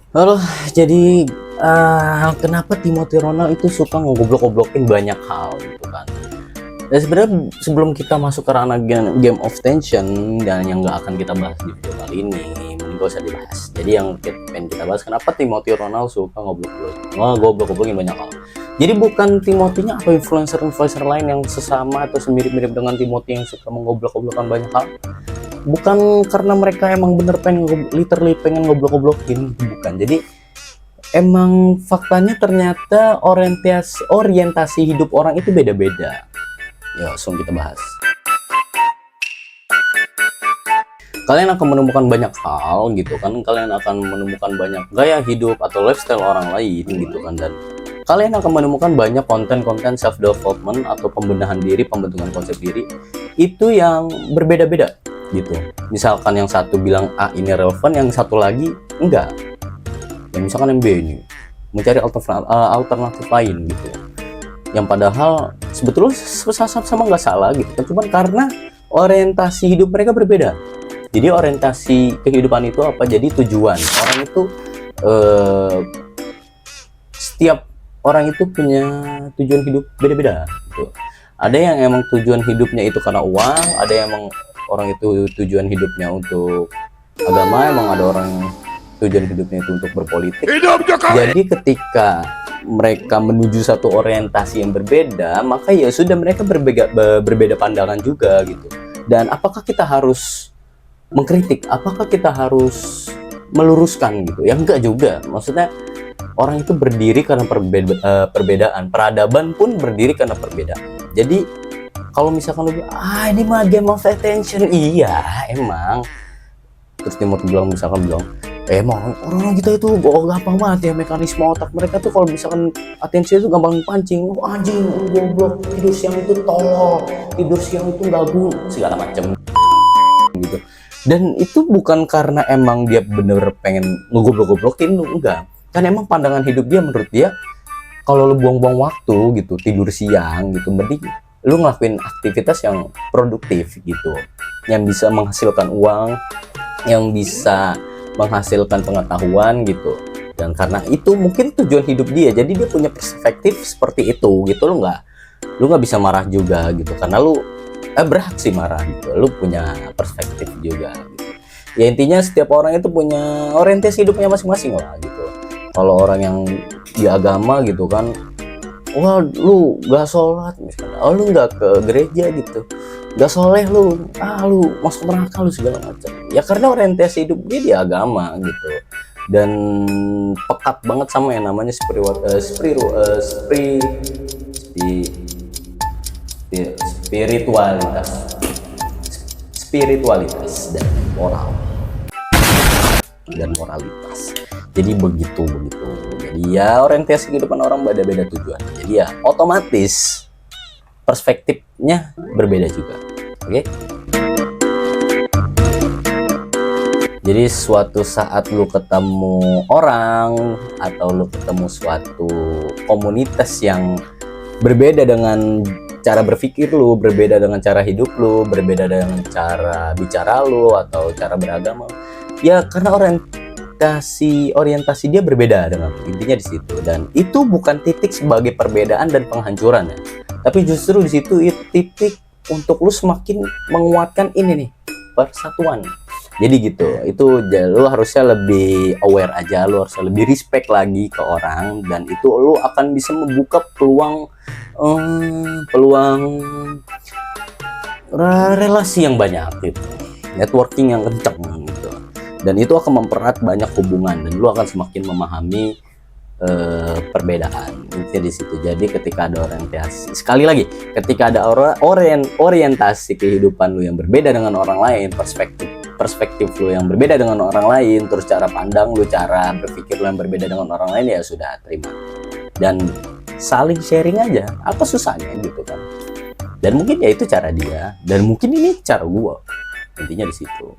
Lalu jadi kenapa Timothy Ronald itu suka ngegoblok-goblokin banyak hal gitu kan. Dan sebenarnya sebelum kita masuk ke ranah game of tension dan yang nggak akan kita bahas di video kali ini, mending gak usah dibahas. Jadi yang pengen kita bahas, kenapa Timothy Ronald suka ngoblok-goblokin banyak hal. Jadi bukan Timothy-nya atau influencer-influencer lain yang sesama atau semirip-mirip dengan Timothy yang suka mengoblok-goblokan banyak hal. Bukan karena mereka emang bener literally pengen ngoblok-goblokin, bukan. Jadi emang faktanya ternyata orientasi hidup orang itu beda-beda. Ya, langsung kita bahas. Kalian akan menemukan banyak hal gitu kan, kalian akan menemukan banyak gaya hidup atau lifestyle orang lain gitu kan, dan kalian akan menemukan banyak konten-konten self development atau pembenahan diri, pembentukan konsep diri itu yang berbeda-beda gitu. Misalkan yang satu bilang A ini relevan, yang satu lagi enggak. Ya misalkan yang B ini mencari alternatif lain gitu. Yang padahal sebetulnya sama nggak salah gitu kan, cuman karena orientasi hidup mereka berbeda. Jadi orientasi kehidupan itu apa? Jadi tujuan orang itu setiap orang itu punya tujuan hidup beda-beda gitu. Ada yang emang tujuan hidupnya itu karena uang, ada yang emang orang itu tujuan hidupnya untuk agama, emang ada orang tujuan hidupnya itu untuk berpolitik. Jadi ketika mereka menuju satu orientasi yang berbeda, maka ya sudah mereka berbeda pandangan juga gitu. Dan apakah kita harus mengkritik? Apakah kita harus meluruskan gitu? Ya enggak juga. Maksudnya orang itu berdiri karena perbedaan. Peradaban pun berdiri karena perbedaan. Jadi kalau misalkan lu ini mah game of attention, iya emang. Terus Timothy misalkan bilang emang orang kita itu gampang banget ya, mekanisme otak mereka tuh kalau misalkan atensi itu gampang pancing. Anjing, goblok, tidur siang itu tolol, tidur siang itu ganggu, segala macam gitu. Dan itu bukan karena emang dia bener pengen ngegoblok-goblokin, enggak. Kan emang pandangan hidup dia, menurut dia kalau lu buang-buang waktu gitu, tidur siang gitu, mending lu ngelakuin aktivitas yang produktif gitu, yang bisa menghasilkan uang, yang bisa menghasilkan pengetahuan gitu. Dan karena itu mungkin tujuan hidup dia, jadi dia punya perspektif seperti itu gitu. Lu nggak bisa marah juga gitu, karena lu berhak sih marah gitu, lu punya perspektif juga gitu. Ya intinya setiap orang itu punya orientasi hidupnya masing-masing lah gitu. Kalau orang yang di agama gitu kan, wah lu gak sholat misalnya, lu nggak ke gereja gitu, gak soleh lu masuk neraka lu, segala macam. Ya karena orientasi hidup dia di agama gitu, dan pekat banget sama yang namanya spiritualitas dan moralitas. Jadi begitu. Jadi ya orientasi kehidupan orang beda-beda tujuan. Jadi ya otomatis perspektifnya berbeda juga. Oke? Jadi suatu saat lu ketemu orang atau lu ketemu suatu komunitas yang berbeda dengan cara berpikir lu, berbeda dengan cara hidup lu, berbeda dengan cara bicara lu atau cara beragama, ya karena orientasi dia berbeda dengan lu. Intinya di situ. Dan itu bukan titik sebagai perbedaan dan penghancuran ya, tapi justru di situ titik untuk lu semakin menguatkan ini nih, persatuan. Jadi gitu, itu lu harusnya lebih aware aja, lu harusnya lebih respect lagi ke orang, dan itu lu akan bisa membuka peluang relasi yang banyak gitu, networking yang kencang gitu, dan itu akan mempererat banyak hubungan, dan lu akan semakin memahami perbedaan. Intinya di situ. Jadi ketika ada orientasi, sekali lagi, ketika ada orientasi kehidupan lu yang berbeda dengan orang lain, perspektif lu yang berbeda dengan orang lain, terus cara pandang lu, cara berpikir lu yang berbeda dengan orang lain, ya sudah, terima dan saling sharing aja. Apa susahnya gitu kan? Dan mungkin ya itu cara dia, dan mungkin ini cara gua. Intinya di situ.